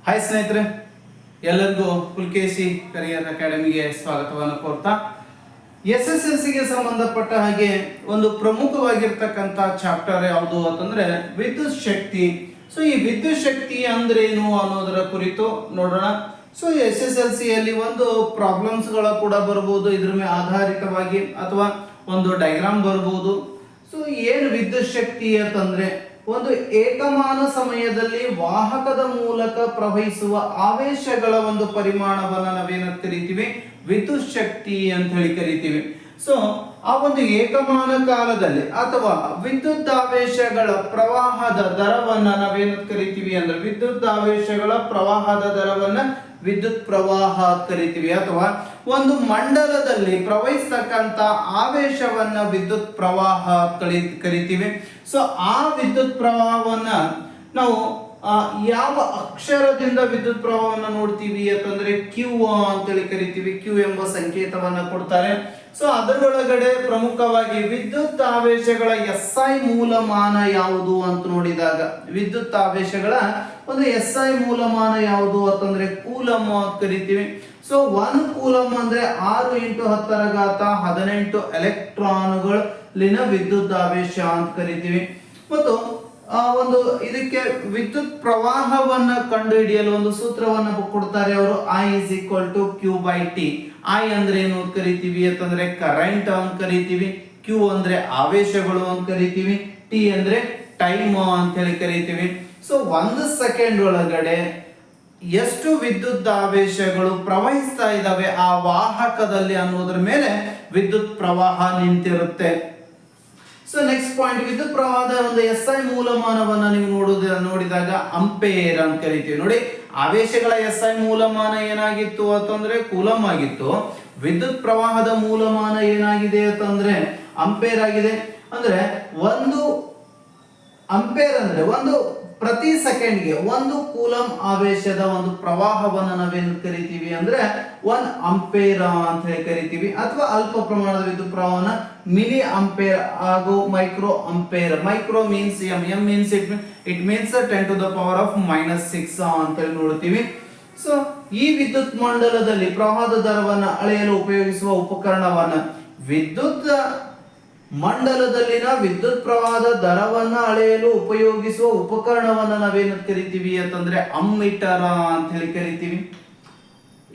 Hi ಸ್ನೇಹಿತರೆ, ಎಲ್ಲರಿಗೂ Pulakeshi career ಅಕಾಡೆಮಿಗೆ ಸ್ವಾಗತವನ್ನು ಕೋರ್ತಾ SSLCಗೆ ಸಂಬಂಧಪಟ್ಟ ಹಾಗೆ ಒಂದು ಪ್ರಮುಖವಾಗಿರ್ತಕ್ಕಂಥ ಚಾಪ್ಟರ್ ಯಾವುದು ಅಂತಂದ್ರೆ ವಿದ್ಯುತ್ ಶಕ್ತಿ. ಸೊ ಈ ವಿದ್ಯುತ್ ಶಕ್ತಿ ಅಂದ್ರೇನು ಅನ್ನೋದರ ಕುರಿತು ನೋಡೋಣ. ಸೊ SSLCಯಲ್ಲಿ ಒಂದು ಪ್ರಾಬ್ಲಮ್ಸ್ಗಳ ಕೂಡ ಬರ್ಬೋದು, ಇದ್ರ ಮೇಲೆ ಆಧಾರಿತವಾಗಿ ಅಥವಾ ಒಂದು ಡೈಗ್ರಾಮ್ ಬರ್ಬೋದು. ಸೊ ಏನು ವಿದ್ಯುತ್ ಶಕ್ತಿ ಅಂತಂದ್ರೆ ಒಂದು ಏಕಮಾನ ಸಮಯದಲ್ಲಿ ವಾಹಕದ ಮೂಲಕ ಪ್ರವಹಿಸುವ ಆವೇಶಗಳ ಒಂದು ಪರಿಮಾಣವನ್ನು ನಾವೇನಂತ ಕರಿತೀವಿ, ವಿದ್ಯುತ್ ಶಕ್ತಿ ಅಂತ ಹೇಳಿ ಕರಿತೀವಿ. ಸೊ ಆ ಒಂದು ಏಕಮಾನ ಕಾಲದಲ್ಲಿ ಅಥವಾ ವಿದ್ಯುತ್ ಆವೇಶಗಳ ಪ್ರವಾಹದ ದರವನ್ನ ನಾವೇನಂತ ಕರಿತೀವಿ ಅಂದ್ರೆ ವಿದ್ಯುತ್ ಆವೇಶಗಳ ಪ್ರವಾಹದ ದರವನ್ನ ವಿದ್ಯುತ್ ಪ್ರವಾಹ ಕರಿತೀವಿ. ಅಥವಾ ಒಂದು ಮಂಡಲದಲ್ಲಿ ಪ್ರವಹಿಸ್ತಕ್ಕಂಥ ಆವೇಶವನ್ನ ವಿದ್ಯುತ್ ಪ್ರವಾಹ ಕರಿತೀವಿ. ಸೊ ಆ ವಿದ್ಯುತ್ ಪ್ರವಾಹವನ್ನ ನಾವು ಯಾವ ಅಕ್ಷರದಿಂದ ವಿದ್ಯುತ್ ಪ್ರವಾಹವನ್ನು ನೋಡ್ತೀವಿ ಅಂತಂದ್ರೆ ಕ್ಯೂ ಅಂತೇಳಿ ಕರಿತೀವಿ. ಕ್ಯೂ ಎಂಬ ಸಂಕೇತವನ್ನ ಕೊಡ್ತಾರೆ. ಸೊ ಅದರೊಳಗಡೆ ಪ್ರಮುಖವಾಗಿ ವಿದ್ಯುತ್ ಆವೇಶಗಳ SI ಮೂಲಮಾನ ಯಾವುದು ಅಂತ ನೋಡಿದಾಗ ವಿದ್ಯುತ್ ಆವೇಶಗಳ ಒಂದು SI ಮೂಲಮಾನ ಯಾವುದು ಅಂತಂದ್ರೆ ಕೂಲಮ್ ಅಂತ ಕರಿತೀವಿ. ಸೊ 1 ಕೂಲಮ್ ಅಂದ್ರೆ 6 × 10⁻18 ಎಲೆಕ್ಟ್ರಾನ್ಗಳಿನ ವಿದ್ಯುತ್ ಆವೇಶ ಅಂತ ಕರಿತೀವಿ. ಮತ್ತು ಒಂದು ಇದಕ್ಕೆ ವಿದ್ಯುತ್ ಪ್ರವಾಹವನ್ನ ಕಂಡುಹಿಡಿಯಲು ಒಂದು ಸೂತ್ರವನ್ನ ಕೊಡ್ತಾರೆ ಅವರು. I = Q/T. I ಅಂದ್ರೆ ಏನು ಅಂತ ಕರಿತೀವಿ ಅಂತಂದ್ರೆ ಕರೆಂಟ್ ಅಂತ ಕರಿತೀವಿ. Q ಅಂದ್ರೆ ಆವೇಶಗಳು ಅಂತ ಕರಿತೀವಿ. T ಅಂದ್ರೆ ಟೈಮ್ ಅಂತ ಹೇಳಿ ಕರಿತೀವಿ. ಸೊ 1 ಸೆಕೆಂಡ್ ಒಳಗಡೆ ಎಷ್ಟು ವಿದ್ಯುತ್ ಆವೇಶಗಳು ಪ್ರವಹಿಸ್ತಾ ಇದ್ದಾವೆ ಆ ವಾಹಕದಲ್ಲಿ ಅನ್ನೋದ್ರ ಮೇಲೆ ವಿದ್ಯುತ್ ಪ್ರವಾಹ ನಿಂತಿರುತ್ತೆ. ಸೊ ನೆಕ್ಸ್ಟ್ ಪಾಯಿಂಟ್, ವಿದ್ಯುತ್ ಪ್ರವಾಹದ ಒಂದು SI ಮೂಲಮಾನವನ್ನ ನೀವು ನೋಡಿದಾಗ ಅಂಪೇರ್ ಅಂತ ಕರಿತೀವಿ. ನೋಡಿ, ಆವೇಶಗಳ SI ಮೂಲಮಾನ ಏನಾಗಿತ್ತು ಅಂತಂದ್ರೆ ಕೂಲಮ್ ಆಗಿತ್ತು. ವಿದ್ಯುತ್ ಪ್ರವಾಹದ ಮೂಲಮಾನ ಏನಾಗಿದೆ ಅಂತಂದ್ರೆ ಅಂಪೇರ್ ಆಗಿದೆ. ಅಂದ್ರೆ 1 ಅಂಪೇರ್ ಅಂದ್ರೆ ಒಂದು ಪ್ರತಿ ಸೆಕೆಂಡ್ಗೆ 1 ಕೂಲಮ್ ಆವೇಶದ ಒಂದು ಪ್ರವಾಹವನ್ನು ನಾವೇನು ಕರಿತೀವಿ ಅಂದ್ರೆ 1 ಅಂಪೇರ್ ಅಂತ ಹೇಳಿ ಕರಿತೀವಿ. ಅಥವಾ ಅಲ್ಪ ಪ್ರಮಾಣದ ವಿದ್ಯುತ್ ಪ್ರವಾಹನ ಮಿಲಿ ಅಂಪೇರ್ ಹಾಗೂ micro umpire. Micro means m means it means 10⁻⁻6 ಅಂತ ಹೇಳಿ ನೋಡ್ತೀವಿ. ಸೊ ಈ ವಿದ್ಯುತ್ ಮಂಡಲದಲ್ಲಿ ಪ್ರವಾಹದ ದರವನ್ನು ಅಳೆಯಲು ಉಪಯೋಗಿಸುವ ಉಪಕರಣವನ್ನ ವಿದ್ಯುತ್ ಮಂಡಲದಲ್ಲಿನ ವಿದ್ಯುತ್ ಪ್ರವಾಹದ ದರವನ್ನ ಅಳೆಯಲು ಉಪಯೋಗಿಸುವ ಉಪಕರಣವನ್ನ ನಾವೇನು ಕರಿತೀವಿ ಅಂತಂದ್ರೆ ಅಮ್ಮೀಟರ್ ಅಂತ ಹೇಳಿ ಕರಿತೀವಿ.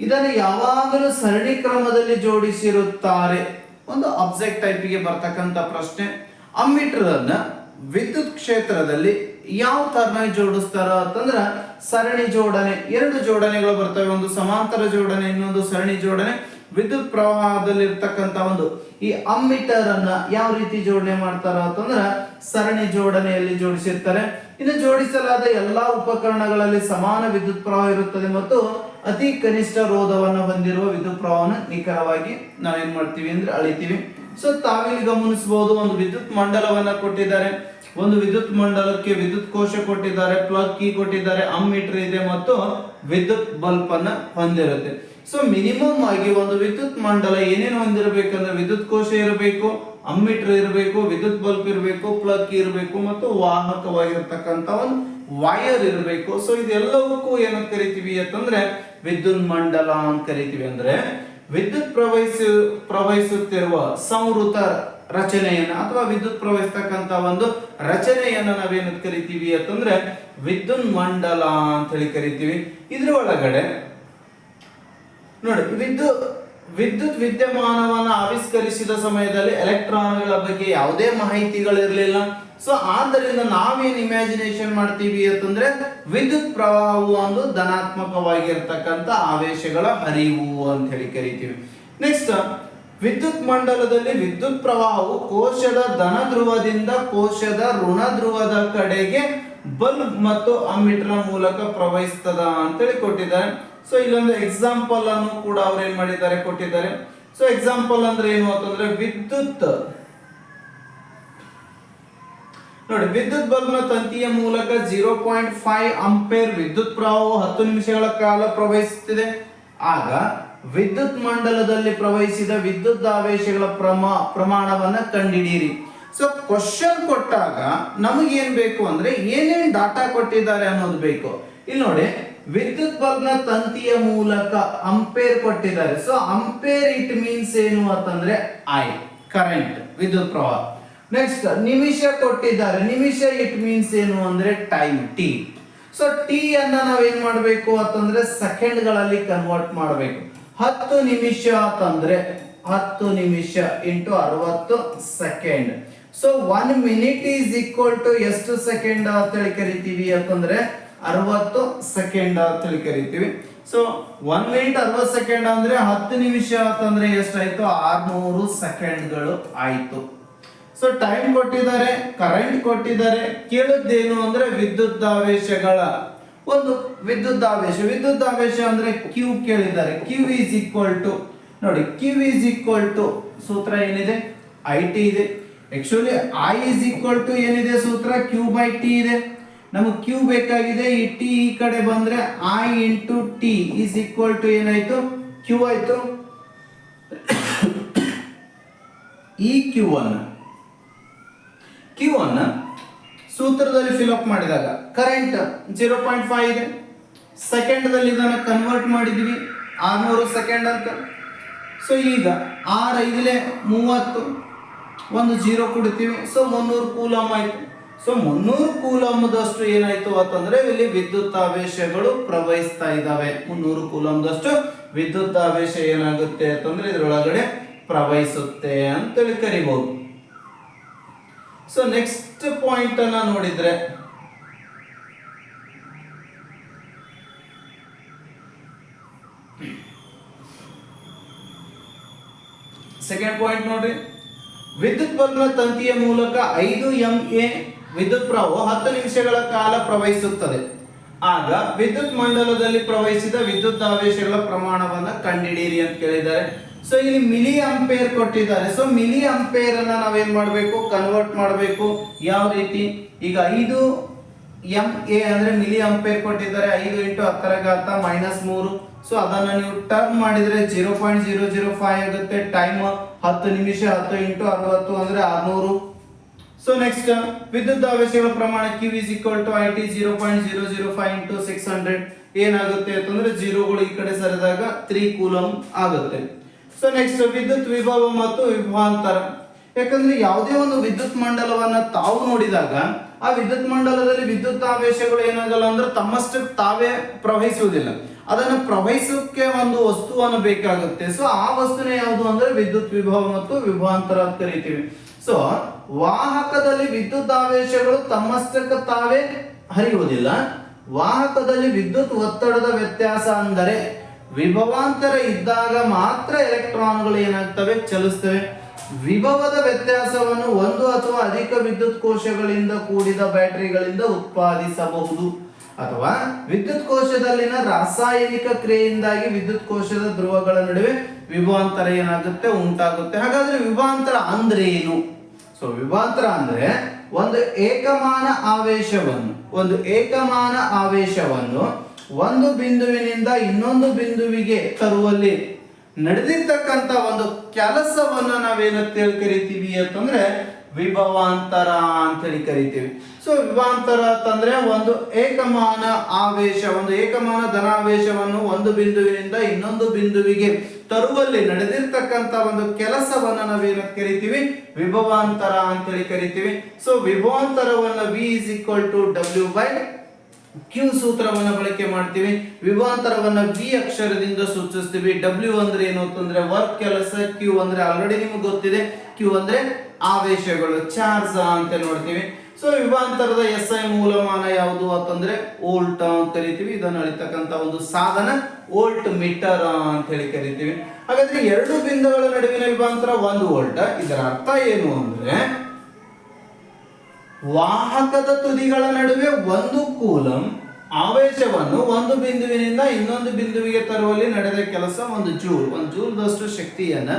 ಇದನ್ನು ಯಾವಾಗಲೂ ಸರಣಿ ಕ್ರಮದಲ್ಲಿ ಜೋಡಿಸಿರುತ್ತಾರೆ. ಒಂದು ಆಬ್ಜೆಕ್ಟ್ ಟೈಪಿಗೆ ಬರ್ತಕ್ಕಂಥ ಪ್ರಶ್ನೆ. ಅಮ್ಮೀಟರ್ ಅನ್ನ ವಿದ್ಯುತ್ ಕ್ಷೇತ್ರದಲ್ಲಿ ಯಾವ ತರನಾಗಿ ಜೋಡಿಸ್ತಾರ ಅಂತಂದ್ರ ಸರಣಿ ಜೋಡಣೆ. 2 ಜೋಡಣೆಗಳು ಬರ್ತವೆ, ಒಂದು ಸಮಾಂತರ ಜೋಡಣೆ, ಇನ್ನೊಂದು ಸರಣಿ ಜೋಡಣೆ. ವಿದ್ಯುತ್ ಪ್ರವಾಹದಲ್ಲಿ ಇರ್ತಕ್ಕಂಥ ಒಂದು ಈ ಅಮ್ಮೀಟರ್ ಅನ್ನ ಯಾವ ರೀತಿ ಜೋಡಣೆ ಮಾಡ್ತಾರ ಅಂತಂದ್ರ ಸರಣಿ ಜೋಡಣೆಯಲ್ಲಿ ಜೋಡಿಸಿರ್ತಾರೆ. ಇನ್ನು ಜೋಡಿಸಲಾದ ಎಲ್ಲಾ ಉಪಕರಣಗಳಲ್ಲಿ ಸಮಾನ ವಿದ್ಯುತ್ ಪ್ರವಾಹ ಇರುತ್ತದೆ ಮತ್ತು ಅತಿ ಕನಿಷ್ಠ ರೋಧವನ್ನು ಹೊಂದಿರುವ ವಿದ್ಯುತ್ ಪ್ರವಾಹವನ್ನು ನಿಖರವಾಗಿ ನಾವೇನ್ ಮಾಡ್ತೀವಿ ಅಂದ್ರೆ ಅಳಿತೀವಿ. ಸೊ ತಾವಿಲ್ಲಿ ಗಮನಿಸಬಹುದು, ಒಂದು ವಿದ್ಯುತ್ ಮಂಡಲವನ್ನ ಕೊಟ್ಟಿದ್ದಾರೆ. ಒಂದು ವಿದ್ಯುತ್ ಮಂಡಲಕ್ಕೆ ವಿದ್ಯುತ್ ಕೋಶ ಕೊಟ್ಟಿದ್ದಾರೆ, ಪ್ಲಗ್ ಕೀ ಕೊಟ್ಟಿದ್ದಾರೆ, ಅಮ್ಮೀಟರ್ ಇದೆ ಮತ್ತು ವಿದ್ಯುತ್ ಬಲ್ಬ್ ಅನ್ನ ಹೊಂದಿರುತ್ತೆ. ಸೊ ಮಿನಿಮಮ್ ಆಗಿ ಒಂದು ವಿದ್ಯುತ್ ಮಂಡಲ ಏನೇನು ಹೊಂದಿರಬೇಕಂದ್ರೆ ವಿದ್ಯುತ್ ಕೋಶ ಇರಬೇಕು, ಅಮ್ಮೀಟರ್ ಇರಬೇಕು, ವಿದ್ಯುತ್ ಬಲ್ಬ್ ಇರಬೇಕು, ಪ್ಲಗ್ ಕೀ ಇರಬೇಕು ಮತ್ತು ವಾಹಕವಾಗಿರ್ತಕ್ಕಂಥ ಒಂದು ವೈರ್ ಇರಬೇಕು. ಸೊ ಇದೆಲ್ಲವಕ್ಕೂ ಏನಂತ ಕರಿತೀವಿ ಅಂತಂದ್ರೆ ವಿದ್ಯುತ್ ಮಂಡಲ ಅಂತ ಕರಿತೀವಿ. ಅಂದ್ರೆ ವಿದ್ಯುತ್ ಪ್ರವಹಿಸುತ್ತಿರುವ ಸಂವೃತ ರಚನೆಯನ್ನ ಅಥವಾ ವಿದ್ಯುತ್ ಪ್ರವಹಿಸ್ತಕ್ಕಂಥ ಒಂದು ರಚನೆಯನ್ನ ನಾವೇನಂತ ಕರಿತೀವಿ ಅಂತಂದ್ರೆ ವಿದ್ಯುತ್ ಮಂಡಲ ಅಂತ ಹೇಳಿ ಕರಿತೀವಿ. ಇದ್ರ ಒಳಗಡೆ ನೋಡಿ, ವಿದ್ಯುತ್ ವಿದ್ಯಮಾನವನ್ನು ಆವಿಷ್ಕರಿಸಿದ ಸಮಯದಲ್ಲಿ ಎಲೆಕ್ಟ್ರಾನ್ಗಳ ಬಗ್ಗೆ ಯಾವುದೇ ಮಾಹಿತಿಗಳಿರಲಿಲ್ಲ. ಸೊ ಆದ್ದರಿಂದ ನಾವೇನ್ ಇಮ್ಯಾಜಿನೇಷನ್ ಮಾಡ್ತೀವಿ ಅಂತಂದ್ರೆ ವಿದ್ಯುತ್ ಪ್ರವಾಹವು ಒಂದು ಧನಾತ್ಮಕವಾಗಿರ್ತಕ್ಕಂಥ ಆವೇಶಗಳ ಹರಿವು ಅಂತ ಹೇಳಿ ಕರಿತೀವಿ. ನೆಕ್ಸ್ಟ್, ವಿದ್ಯುತ್ ಮಂಡಲದಲ್ಲಿ ವಿದ್ಯುತ್ ಪ್ರವಾಹವು ಕೋಶದ ಧನ ಧ್ರುವದಿಂದ ಕೋಶದ ಋಣ ಧ್ರುವದ ಕಡೆಗೆ ಬಲ್ಬ್ ಮತ್ತು ಅಮ್ಮೀಟರ್ ಮೂಲಕ ಪ್ರವಹಿಸ್ತದ ಅಂತೇಳಿ ಕೊಟ್ಟಿದ್ದಾರೆ. ಸೊ ಇಲ್ಲೊಂದು ಎಕ್ಸಾಂಪಲ್ ಅನ್ನು ಕೂಡ ಅವ್ರು ಏನ್ ಮಾಡಿದ್ದಾರೆ ಕೊಟ್ಟಿದ್ದಾರೆ. ಸೊ ಎಕ್ಸಾಂಪಲ್ ಅಂದ್ರೆ ಏನು ಅಂತಂದ್ರೆ ವಿದ್ಯುತ್ ನೋಡಿ, ವಿದ್ಯುತ್ ಬಲ್ಬ್ನ ತಂತಿಯ ಮೂಲಕ 0.5 ಅಂಪೇರ್ ವಿದ್ಯುತ್ ಪ್ರವಾಹವು 10 ನಿಮಿಷಗಳ ಕಾಲ ಪ್ರವಹಿಸುತ್ತಿದೆ. ಆಗ ವಿದ್ಯುತ್ ಮಂಡಲದಲ್ಲಿ ಪ್ರವಹಿಸಿದ ವಿದ್ಯುತ್ ಆವೇಶಗಳ ಪ್ರಮಾಣವನ್ನ ಕಂಡುಹಿಡಿಯಿರಿ. ಸೊ ಕ್ವಶನ್ ಕೊಟ್ಟಾಗ ನಮಗೇನ್ ಬೇಕು ಅಂದ್ರೆ ಏನೇನ್ ಡಾಟಾ ಕೊಟ್ಟಿದ್ದಾರೆ ಅನ್ನೋದು ಬೇಕು. ಇಲ್ಲಿ ನೋಡಿ, ವಿದ್ಯುತ್ ಬಲ್ಬ್ನ ತಂತಿಯ ಮೂಲಕ ಅಂಪೇರ್ ಕೊಟ್ಟಿದ್ದಾರೆ. ಸೊ ಅಂಪೇರ್ ಇಟ್ ಮೀನ್ಸ್ ಏನು ಅಂತಂದ್ರೆ ಐ ಕರೆಂಟ್, ವಿದ್ಯುತ್ ಪ್ರವಾಹ. ನೆಕ್ಸ್ಟ್ ನಿಮಿಷ ಕೊಟ್ಟಿದ್ದಾರೆ. ನಿಮಿಷ ಇಟ್ ಮೀನ್ಸ್ ಏನು ಅಂದ್ರೆ ಟೈಮ್, ಟಿ. ಸೊ ಟಿ ಅನ್ನ ನಾವೇನ್ ಮಾಡಬೇಕು ಅಂತಂದ್ರೆ ಸೆಕೆಂಡ್ಗಳಲ್ಲಿ ಕನ್ವರ್ಟ್ ಮಾಡಬೇಕು. 10 ನಿಮಿಷ ಅಂತಂದ್ರೆ 10 ನಿಮಿಷ into 60 second. So 1 minute is equal to ಎಷ್ಟು ಸೆಕೆಂಡ್ ಅಂತೇಳಿ ಕರಿತೀವಿ ಅಂತಂದ್ರೆ 60 ಸೆಕೆಂಡ್ ಅಂತೇಳಿ ಕರಿತೀವಿ. ಸೊ 1 ಮಿನಿಟ್ 60 ಸೆಕೆಂಡ್ ಅಂದ್ರೆ 10 ನಿಮಿಷ ಅಂತಂದ್ರೆ ಎಷ್ಟಾಯ್ತು? 600 ಸೆಕೆಂಡ್ಗಳು ಆಯ್ತು. ಸೊ ಟೈಮ್ ಕೊಟ್ಟಿದ್ದಾರೆ, ಕರೆಂಟ್ ಕೊಟ್ಟಿದ್ದಾರೆ. ಕೇಳಿದ್ದೇನು ಅಂದ್ರೆ ವಿದ್ಯುದಾವೇಶಗಳ ಒಂದು ವಿದ್ಯುದಾವೇಶ ಅಂದ್ರೆ ಕ್ಯೂ ಕೇಳಿದ್ದಾರೆ. ಕ್ಯೂ ಈಸ್ ಈಕ್ವಲ್ ಟು ನೋಡಿ, ಕ್ಯೂ ಈಸ್ ಈಕ್ವಲ್ ಟು ಸೂತ್ರ ಏನಿದೆ? ಐ ಟಿ ಇದೆ. Actually I is equal to ಏನಿದೆ ಸೂತ್ರ? ಕ್ಯೂ ಬೈ ಟಿ ಇದೆ. ನಮಗೆ ಕ್ಯೂ ಬೇಕಾಗಿದೆ. ಈ ಟಿ ಈ ಕಡೆ ಬಂದ್ರೆ I into T is equal to ಏನಾಯ್ತು? ಕ್ಯೂ ಆಯ್ತು. ಈ ಕ್ಯೂ ಅನ್ನ ಸೂತ್ರದಲ್ಲಿ ಫಿಲ್ ಅಪ್ ಮಾಡಿದಾಗ ಕರೆಂಟ್ 0.5 ಇದೆ. ಸೆಕೆಂಡ್ ದಲ್ಲಿ ಇದನ್ನ ಕನ್ವರ್ಟ್ ಮಾಡಿದ್ವಿ 600 ಸೆಕೆಂಡ್ ಅಂತ. ಸೊ ಈಗ 6 5 30 ಒಂದು 0 ಕೊಡ್ತೀವಿ. ಸೊ 300 ಕೂಲಂಬ್ ಆಯ್ತು. ಸೊ 300 ಕೂಲಂಬ್ದಷ್ಟು ಏನಾಯ್ತು ಅಂತಂದ್ರೆ ಇಲ್ಲಿ ವಿದ್ಯುತ್ತಾವೇಶಗಳು ಪ್ರವಹಿಸ್ತಾ ಇದ್ದಾವೆ. 300 ಕೂಲಂಬ್ದಷ್ಟು ವಿದ್ಯುತ್ತಾವೇಶ ಏನಾಗುತ್ತೆ ಅಂತಂದ್ರೆ ಇದರೊಳಗಡೆ ಪ್ರವಹಿಸುತ್ತೆ ಅಂತೇಳಿ ಕರಿಬಹುದು. ಸೊ ನೆಕ್ಸ್ಟ್ ಪಾಯಿಂಟ್ ಅನ್ನ ನೋಡಿದ್ರೆ ಸೆಕೆಂಡ್ ಪಾಯಿಂಟ್ ನೋಡ್ರಿ, ವಿದ್ಯುತ್ ಬಲ್ಬ್ನ ತಂತಿಯ ಮೂಲಕ 5 MA ವಿದ್ಯುತ್ ಪ್ರವಾಹ 10 ನಿಮಿಷಗಳ ಕಾಲ ಪ್ರವಹಿಸುತ್ತದೆ. ಆಗ ವಿದ್ಯುತ್ ಮಂಡಲದಲ್ಲಿ ಪ್ರವಹಿಸಿದ ವಿದ್ಯುದಾವೇಶಗಳ ಪ್ರಮಾಣವನ್ನ ಕಂಡುಹಿಡಿಯಿರಿ ಅಂತ ಕೇಳಿದ್ದಾರೆ. ಸೊ ಇಲ್ಲಿ ಮಿಲಿ ಅಂಪೇರ್ ಕೊಟ್ಟಿದ್ದಾರೆ. ಸೊ ಮಿಲಿ ಅಂಪೇರ್ ಅನ್ನ ನಾವೇನ್ ಮಾಡಬೇಕು? ಕನ್ವರ್ಟ್ ಮಾಡಬೇಕು. ಯಾವ ರೀತಿ? ಈಗ 5 MA ಅಂದ್ರೆ ಮಿಲಿ ಅಂಪೇರ್ ಕೊಟ್ಟಿದ್ದಾರೆ. 5 ಇಂಟು 10⁻³ ಸೊ ಅದನ್ನ ನೀವು ಟರ್ನ್ ಮಾಡಿದ್ರೆ 0.005 ಆಗುತ್ತೆ. ಟೈಮ್ 10 ನಿಮಿಷ. 10 ಇಂಟು 60 ಅಂದ್ರೆ 600. ಸೊ ನೆಕ್ಸ್ಟ್ ವಿದ್ಯುದಾವೇಶಗಳ ಪ್ರಮಾಣ Q is equal to IT 0.005 into 600 ಏನಾಗುತ್ತೆ ಅಂತಂದ್ರೆ ಜೀರೋಗಳು ಈ ಕಡೆ ಸರಿದಾಗ 3 ಕೂಲಂಬ್ ಆಗುತ್ತೆ. ಸೊ ನೆಕ್ಸ್ಟ್ ವಿದ್ಯುತ್ ವಿಭವ ಮತ್ತು ವಿಭವಾಂತರ. ಯಾಕಂದ್ರೆ ಯಾವುದೇ ಒಂದು ವಿದ್ಯುತ್ ಮಂಡಲವನ್ನ ತಾವು ನೋಡಿದಾಗ ಆ ವಿದ್ಯುತ್ ಮಂಡಲದಲ್ಲಿ ವಿದ್ಯುತ್ತಾವೇಶಗಳು ಏನಾಗಲ್ಲ ಅಂದ್ರೆ ತಮ್ಮಷ್ಟಕ್ಕೆ ತಾವೇ ಪ್ರವಹಿಸುವುದಿಲ್ಲ. ಅದನ್ನ ಪ್ರವಹಿಸೋಕೆ ಒಂದು ವಸ್ತುವನ್ನು ಬೇಕಾಗುತ್ತೆ. ಸೊ ಆ ವಸ್ತುನೇ ಯಾವುದು ಅಂದ್ರೆ ವಿದ್ಯುತ್ ವಿಭವ ಮತ್ತು ವಿಭವಾಂತರ ಅಂತ ಕರಿತೀವಿ. ಸೊ ವಾಹಕದಲ್ಲಿ ವಿದ್ಯುದಾವೇಶಗಳು ತಮ್ಮಷ್ಟಕ್ಕೆ ತಾವೇ ಹರಿಯುವುದಿಲ್ಲ. ವಾಹಕದಲ್ಲಿ ವಿದ್ಯುತ್ ಒತ್ತಡದ ವ್ಯತ್ಯಾಸ ಅಂದರೆ ವಿಭವಾಂತರ ಇದ್ದಾಗ ಮಾತ್ರ ಎಲೆಕ್ಟ್ರಾನ್ಗಳು ಏನಾಗ್ತವೆ? ಚಲಿಸ್ತವೆ. ವಿಭವದ ವ್ಯತ್ಯಾಸವನ್ನು ಒಂದು ಅಥವಾ ಅಧಿಕ ವಿದ್ಯುತ್ ಕೋಶಗಳಿಂದ ಕೂಡಿದ ಬ್ಯಾಟರಿಗಳಿಂದ ಉತ್ಪಾದಿಸಬಹುದು. ಅಥವಾ ವಿದ್ಯುತ್ ಕೋಶದಲ್ಲಿನ ರಾಸಾಯನಿಕ ಕ್ರಿಯೆಯಿಂದಾಗಿ ವಿದ್ಯುತ್ ಕೋಶದ ಧ್ರುವಗಳ ನಡುವೆ ವಿಭವಾಂತರ ಏನಾಗುತ್ತೆ? ಉಂಟಾಗುತ್ತೆ. ಹಾಗಾದ್ರೆ ವಿಭವಾಂತರ ಅಂದ್ರೆ ಏನು? ಸೊ ವಿಭವಾಂತರ ಅಂದ್ರೆ ಒಂದು ಏಕಮಾನ ಆವೇಶವನ್ನು ಒಂದು ಬಿಂದುವಿನಿಂದ ಇನ್ನೊಂದು ಬಿಂದುವಿಗೆ ತರುವಲ್ಲಿ ನಡೆದಿರ್ತಕ್ಕಂಥ ಒಂದು ಕೆಲಸವನ್ನ ನಾವೇನಂತ ಕರಿತೀವಿ ಅಂತಂದ್ರೆ ವಿಭವಾಂತರ ಅಂತ ಹೇಳಿ ಕರಿತೀವಿ. ಸೊ ವಿಭವಾಂತರ ಅಂತಂದ್ರೆ ಒಂದು ಏಕಮಾನ ಧನಾವೇಶವನ್ನು ಒಂದು ಬಿಂದುವಿನಿಂದ ಇನ್ನೊಂದು ಬಿಂದುವಿಗೆ ತರುವಲ್ಲಿ ನಡೆದಿರ್ತಕ್ಕಂಥ ಒಂದು ಕೆಲಸವನ್ನ ನಾವೇನಂತ ಕರಿತೀವಿ? ವಿಭವಾಂತರ ಅಂತ ಹೇಳಿ ಕರಿತೀವಿ. ಸೊ ವಿಭವಾಂತರವನ್ನ V is equal to W/Q ಸೂತ್ರವನ್ನ ಬಳಕೆ ಮಾಡ್ತೀವಿ. ವಿಭವಾಂತರವನ್ನ V ಅಕ್ಷರದಿಂದ ಸೂಚಿಸ್ತೀವಿ. W ಅಂದ್ರೆ ಏನು ಅಂತಂದ್ರೆ ವರ್ಕ್, ಕೆಲಸ. Q ಅಂದ್ರೆ ಆಲ್ರೆಡಿ ನಿಮಗೆ ಗೊತ್ತಿದೆ, Q ಅಂದ್ರೆ ಆವೇಶಗಳು, ಚಾರ್ಜ್ ಅಂತ ನೋಡ್ತೀವಿ. ಸೊ ವಿಭವಾಂತರದ SI ಮೂಲಮಾನ ಯಾವುದು ಅಂತಂದ್ರೆ ವೋಲ್ಟ್ ಅಂತ ಕರಿತೀವಿ. ಇದನ್ನು ಅಳಿತಕ್ಕಂತ ಒಂದು ಸಾಧನ ವೋಲ್ಟ್ ಮೀಟರ್ ಅಂತ ಹೇಳಿ ಕರಿತೀವಿ. ಹಾಗಾದ್ರೆ ಎರಡು ಬಿಂದುಗಳ ನಡುವಿನ ವಿಭವಾಂತರ 1 ವೋಲ್ಟ್. ಇದರ ಅರ್ಥ ಏನು ಅಂದ್ರೆ ವಾಹಕದ ತುದಿಗಳ ನಡುವೆ 1 ಕೂಲಂಬ್ ಆವೇಶವನ್ನು ಒಂದು ಬಿಂದುವಿನಿಂದ ಇನ್ನೊಂದು ಬಿಂದುವಿಗೆ ತರುವಲ್ಲಿ ನಡೆದ ಕೆಲಸ 1 ಜೂಲ್. 1 ಜೂಲ್ದಷ್ಟು ಶಕ್ತಿಯನ್ನ